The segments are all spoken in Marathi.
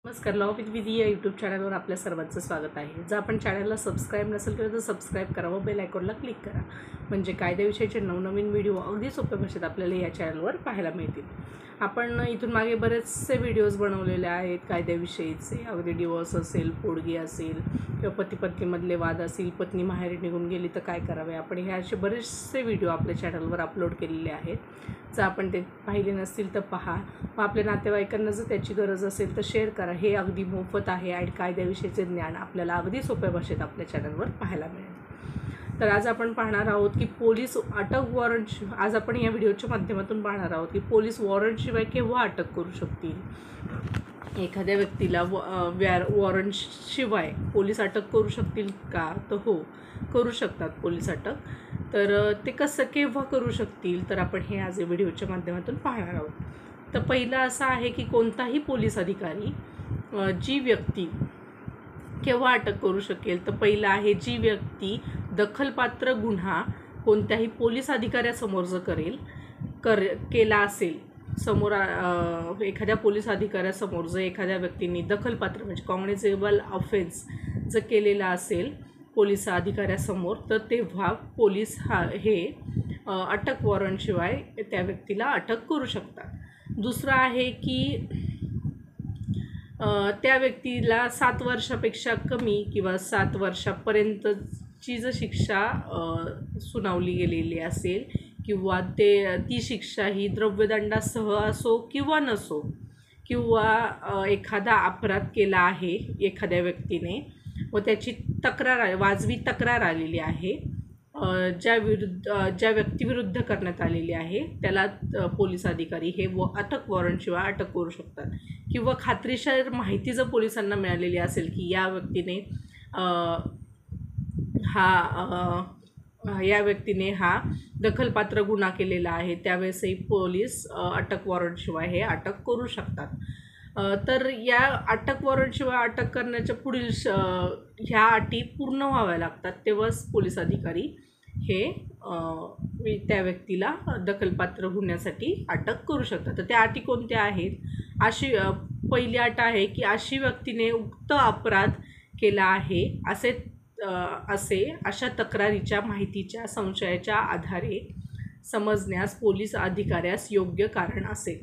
नमस्कार. लॉ विथ विधी या यूट्यूब चॅनलवर आपल्या सर्वांचं स्वागत आहे. जर आपण चॅनलला सबस्क्राईब नसेल केलं तर सबस्क्राईब करा व बेल आयकॉनला क्लिक करा, म्हणजे कायद्याविषयीचे नवनवीन व्हिडिओ अगदी सोप्या भाषेत आपल्याला या चॅनलवर पाहायला मिळतील. आपण इथून मागे बरेचसे व्हिडिओज बनवलेले आहेत कायद्याविषयीचे, अगदी डिवोर्स असेल, पोडगी असेल किंवा पती पत्नीमधले वाद असतील, पत्नी माहेरी निघून गेली तर काय करावे, आपण हे असे बरेचसे व्हिडिओ आपल्या चॅनलवर अपलोड केलेले आहेत. जर आपण ते पाहिले नसतील तर पहा व आपल्या नातेवाईकांना जर त्याची गरज असेल तर शेअर करा. हे अगदी मोफत आहे आणि कायद्याविषयीचे ज्ञान आपल्याला अगदी सोप्या भाषेत आपल्या चॅनलवर पाहायला मिळेल. तर आज आपण पाहणार आहोत की पोलीस अटक वॉरंट, आज आपण या व्हिडिओच्या माध्यमातून पाहणार आहोत की पोलीस वॉरंटशिवाय केव्हा अटक करू शकतील. एखाद्या व्यक्तीला वॉरंटशिवाय पोलीस अटक करू शकतील का? तर हो, करू शकतात पोलीस अटक. तर ते कसं केव्हा करू शकतील तर आपण हे आज व्हिडिओच्या माध्यमातून पाहणार आहोत. तर पहिलं असं आहे की कोणताही पोलीस अधिकारी जी व्यक्ती केव्हा अटक करू शकेल, तर पहिलं आहे जी व्यक्ती दखलपात्र गुन्हा कोणत्याही पोलीस अधिकाऱ्यासमोर जर केला असेल, समोर एखाद्या पोलीस अधिकाऱ्यासमोर जर एखाद्या व्यक्तीने दखलपात्र म्हणजे कॉग्निझेबल ऑफेन्स जर केलेला असेल पोलीस अधिकाऱ्यासमोर, तर तेव्हा पोलीस हे अटक वॉरंटशिवाय त्या व्यक्तीला अटक करू शकतात. दुसरं आहे की त्या व्यक्तीला 7 वर्षापेक्षा कमी किंवा 7 वर्षापर्यंतची जर शिक्षा सुनावली गेलेली असेल किंवा ती शिक्षा ही द्रव्यदंडासह असो किंवा नसो, किंवा एखादा अपराध केला आहे एखाद्या व्यक्तीने व त्याची वाजवी तक्रार आलेली आहे, ज्या व्यक्तीविरुद्ध करण्यात आलेली आहे त्याला पोलीस अधिकारी हे अटक वॉरंटशिवाय अटक करू शकतात. किंवा खात्रीशीर माहिती जर पोलिसांना मिळालेली असेल की या व्यक्तीने हा दखलपात्र गुन्हा केलेला आहे, त्यावेळेसही पोलीस अटक वॉरंटशिवाय हे अटक करू शकतात. तर या अटक वॉरंटशिवाय अटक करण्याच्या पुढील ह्या अटी पूर्ण व्हाव्या लागतात, तेव्हाच पोलीस अधिकारी हे त्या व्यक्तीला दखलपात्र गुन्ह्यासाठी अटक करू शकतात. तर त्या अटी कोणत्या आहेत? पहिली अट आहे की अशी व्यक्तीने उक्त अपराध केला आहे अशा तक्रारीच्या माहितीच्या संशयाच्या आधारे समजण्यास पोलीस अधिकाऱ्यास योग्य कारण असेल.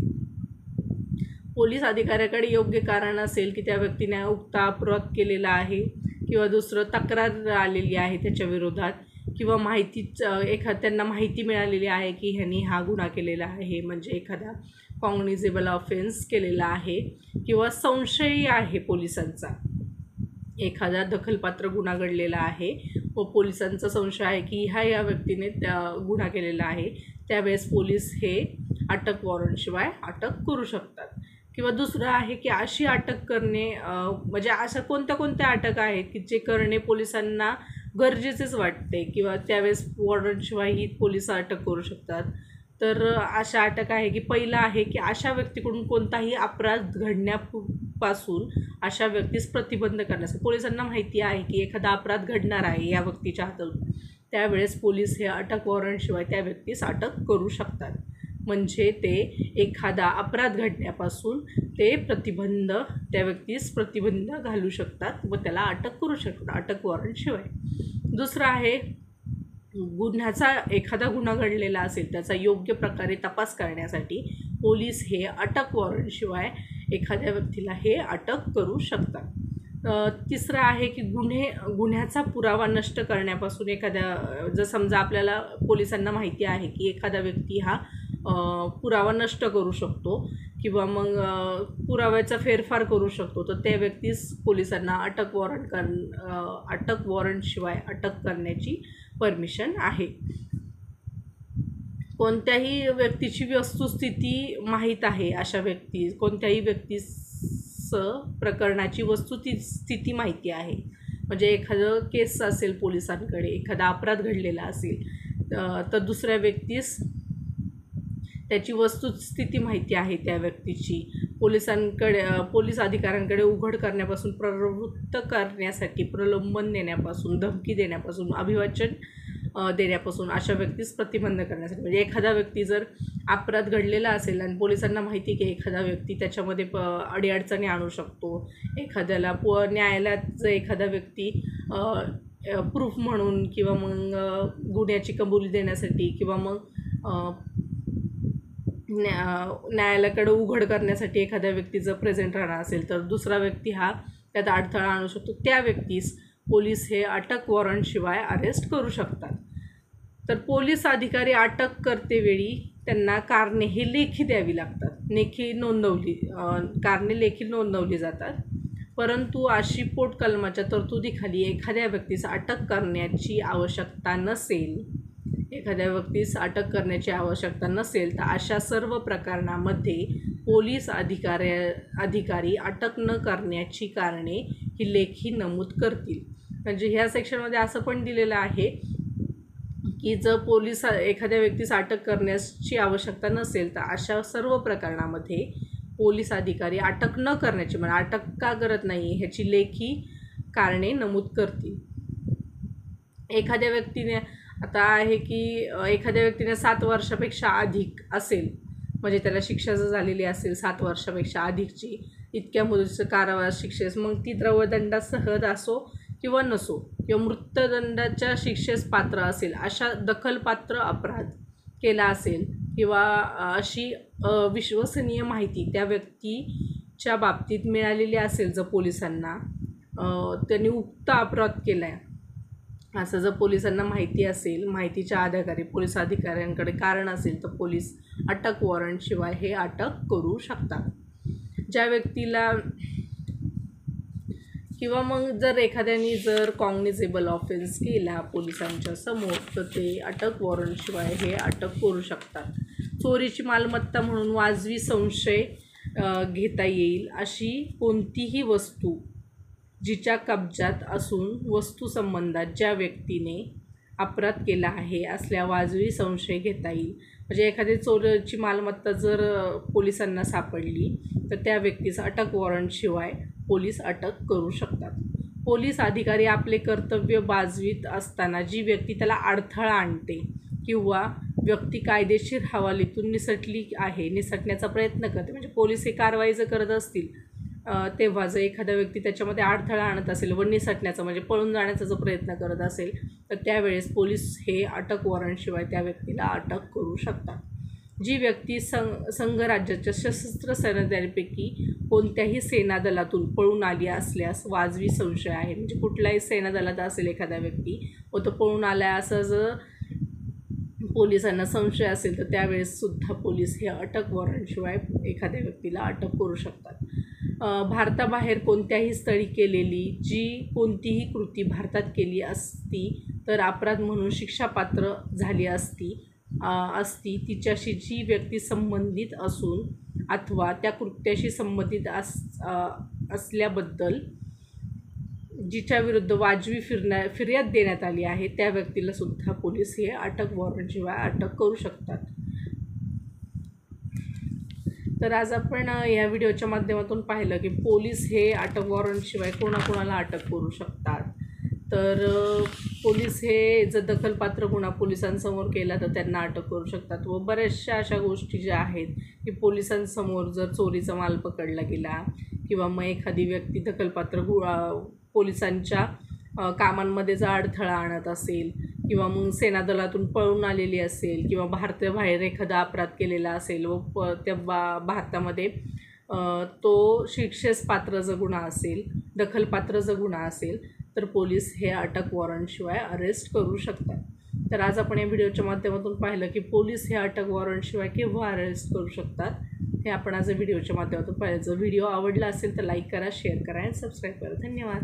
पोलीस अधिकाऱ्याकडे योग्य कारण असेल की त्या व्यक्तीने उक्त अपराध केलेला आहे किंवा दुसरं तक्रार आलेली आहे त्याच्या विरोधात, किंवा त्यांना माहिती मिळालेली आहे की ह्यांनी हा गुन्हा केलेला आहे, म्हणजे एखादा कॉग्निझेबल ऑफेन्स केलेला आहे, किंवा संशयही आहे पोलिसांचा, एखादा दखलपात्र गुन्हा घडलेला आहे व पोलिसांचा संशय आहे की या व्यक्तीने गुन्हा केलेला आहे, त्यावेळेस पोलीस हे अटक वॉरंटशिवाय अटक करू शकतात. किंवा दुसरं आहे की अशी अटक करणे, म्हणजे अशा कोणत्या अटक आहेत की जे करणे पोलिसांना गरजेचेच वाटते किंवा त्यावेळेस वॉरंटशिवायही पोलिस अटक करू शकतात. तर अशा अटक आहे की पहिला आहे की अशा व्यक्तीकडून कोणताही अपराध घडण्यापासून अशा व्यक्तीस प्रतिबंध करण्यासाठी पोलिसांना माहिती आहे की एखादा अपराध घडणार आहे या व्यक्तीच्या हातून, त्यावेळेस पोलीस हे अटक वॉरंटशिवाय त्या व्यक्तीस अटक करू शकतात. म्हणजे ते एखादा अपराध घडण्यापासून त्या व्यक्तीस प्रतिबंध घालू शकतात व त्याला अटक करू शकतात अटक वॉरंटशिवाय. दुसरं आहे एखादा गुन्हा घडलेला असेल त्याचा योग्य प्रकारे तपास करण्यासाठी पोलीस हे अटक वॉरंटशिवाय एखाद्या व्यक्तीला हे अटक करू शकतात. तिसरं आहे की गुन्ह्याचा पुरावा नष्ट करण्यापासून जर समजा आपल्याला पोलिसांना माहिती आहे की एखादा व्यक्ती हा पुरावा नष्ट करू शकतो किंवा मग पुराव्याचा फेरफार करू शकतो, तर त्या व्यक्तीस पोलिसांना अटक वॉरंटशिवाय अटक करण्याची परमिशन आहे. कोणत्याही व्यक्तीची वस्तुस्थिती माहीत आहे, कोणत्याही प्रकरणाची वस्तुस्थिती माहिती आहे, म्हणजे एखादं केस असेल पोलिसांकडे, एखादा अपराध घडलेला असेल तर दुसऱ्या व्यक्तीस त्याची वस्तुस्थिती माहिती आहे, त्या व्यक्तीची पोलीस अधिकाऱ्यांकडे उघड करण्यापासून प्रवृत्त करण्यासाठी, प्रलोभन देण्यापासून, धमकी देण्यापासून, अभिवाचन देण्यापासून अशा व्यक्तीस प्रतिबंध करण्यासाठी. म्हणजे एखादा व्यक्ती जर अपराध घडलेला असेल आणि पोलिसांना माहिती की एखादा व्यक्ती त्याच्यामध्ये अडीअडचणी आणू शकतो, एखाद्याला न्यायालयात जर एखादा व्यक्ती प्रूफ म्हणून किंवा मग गुन्ह्याची कबुली देण्यासाठी किंवा मग न्यायालयाकडे उघड करण्यासाठी एखाद्या व्यक्ती जर प्रेझेंट राहणार असेल तर दुसरा व्यक्ती हा त्यात अडथळा आणू शकतो. त्या व्यक्तीस पोलीस हे अटक वॉरंटशिवाय अरेस्ट करू शकतात. तर पोलीस अधिकारी अटक करतेवेळी त्यांना कारणे हे लेखी द्यावी लागतात. कारणे लेखी नोंदवली जातात. परंतु अशी पोटकलमाच्या तरतुदीखाली एखाद्या व्यक्तीस अटक करण्याची आवश्यकता नसेल तर अशा सर्व प्रकरणामध्ये पोलीस अधिकारी अटक न करण्याची कारणे ही लेखी नमूद करतील. म्हणजे ह्या सेक्शनमध्ये असं पण दिलेलं आहे की जर एखाद्या व्यक्तीस अटक करण्याची आवश्यकता नसेल तर अशा सर्व प्रकरणामध्ये पोलीस अधिकारी अटक न करण्याची, म्हणजे अटक का करत नाही ह्याची लेखी कारणे नमूद करतील. एखाद्या व्यक्तीने आता आहे की एखाद्या व्यक्तीने 7 वर्षापेक्षा अधिक असेल, म्हणजे त्याला शिक्षा जर झालेली असेल 7 वर्षापेक्षा अधिकची, इतक्या मुदतीचं कारावास शिक्षेस, मग ती द्रव्यदंडासह असो किंवा नसो, किंवा मृत्यूदंडाच्या शिक्षेस पात्र असेल, अशा दखलपात्र अपराध केला असेल किंवा अशी विश्वसनीय माहिती त्या व्यक्तीच्या बाबतीत मिळालेली असेल, जर पोलिसांना त्यांनी उक्त अपराध केला आहे असं जर पोलिसांना माहिती असेल, माहितीच्या आधारे पोलीस अधिकाऱ्यांकडे कारण असेल तर पोलीस अटक वॉरंटशिवाय हे अटक करू शकतात. ज्या व्यक्तीला किंवा मग जर एखाद्याने जर कॉग्निझेबल ऑफेन्स केला पोलिसांच्या समोर तर ते अटक वॉरंटशिवाय हे अटक करू शकतात. चोरीची मालमत्ता म्हणून वाजवी संशय घेता येईल अशी कोणतीही वस्तू जिच्या कब्जात असून वस्तूसंबंधात ज्या व्यक्तीने अपराध केला आहे असल्या वाजवी संशय घेता येईल. म्हणजे एखादी चोरीची मालमत्ता जर पोलिसांना सापडली तर त्या व्यक्तीस अटक वॉरंटशिवाय पोलीस अटक करू शकतात. पोलीस अधिकारी आपले कर्तव्य बाजवीत असताना जी व्यक्ती त्याला अडथळा आणते किंवा व्यक्ती कायदेशीर हवालीतून निसटण्याचा प्रयत्न करते, म्हणजे पोलीस हे कारवाई जर करत असतील तेव्हा जर एखादा व्यक्ती त्याच्यामध्ये अडथळा आणत असेल व निसटण्याचा म्हणजे पळून जाण्याचा जो प्रयत्न करत असेल तर त्यावेळेस पोलीस हे अटक वॉरंटशिवाय त्या व्यक्तीला अटक करू शकतात. जी व्यक्ती संघराज्याच्या सशस्त्र सेनादलापैकी कोणत्याही सेनादलातून पळून आली असल्यास वाजवी संशय आहे, म्हणजे कुठल्याही सेनादलात असेल एखादा व्यक्ती व तो पळून आला असं जर पोलिसांना संशय असेल तर त्यावेळेस सुद्धा पोलीस हे अटक वॉरंटशिवाय एखाद्या व्यक्तीला अटक करू शकतात. भारताबाहेर कोणत्याही स्थळी केलेली जी कोणतीही कृती भारतात केली असती तर अपराध म्हणून शिक्षापात्र झाली असती तिच्याशी जी व्यक्ती संबंधित असून अथवा त्या कृत्याशी संबंधित असल्याबद्दल जिच्या विरुद्ध वाजवी फिर्याद देण्यात आली आहे त्या व्यक्तीला सुद्धा पोलीस हे अटक वॉरंटशिवाय अटक करू शकतात. तर आज आपण या व्हिडिओच्या माध्यमातून पाहिलं की पोलीस हे अटक वॉरंटशिवाय कोणाकोणाला अटक करू शकतात. तर पोलीस हे जर दखलपात्र गुन्हा पोलिसांसमोर केला तर त्यांना अटक करू शकतात व बऱ्याचशा अशा गोष्टी ज्या आहेत की पोलिसांसमोर जर चोरीचा माल पकडला गेला किंवा मग एखादी व्यक्ती दखलपात्र पोलिसांच्या कामांमध्ये जर अडथळा आणत असेल किंवा मग सेनादलातून पळून आलेली असेल किंवा भारताबाहेर एखादा अपराध केलेला असेल व त्या भारतामध्ये तो शिक्षेस पात्र जर गुन्हा असेल, दखलपात्र जर गुन्हा असेल तर पोलीस हे अटक वॉरंटशिवाय अरेस्ट करू शकतात. तर आज आपण या व्हिडिओच्या माध्यमातून पाहिलं की पोलीस हे अटक वॉरंटशिवाय केव्हा अरेस्ट करू शकतात हे आपण आज व्हिडिओच्या माध्यमातून पाहिलं. जर व्हिडिओ आवडला असेल तर लाईक करा, शेअर करा आणि सबस्क्राईब करा. धन्यवाद.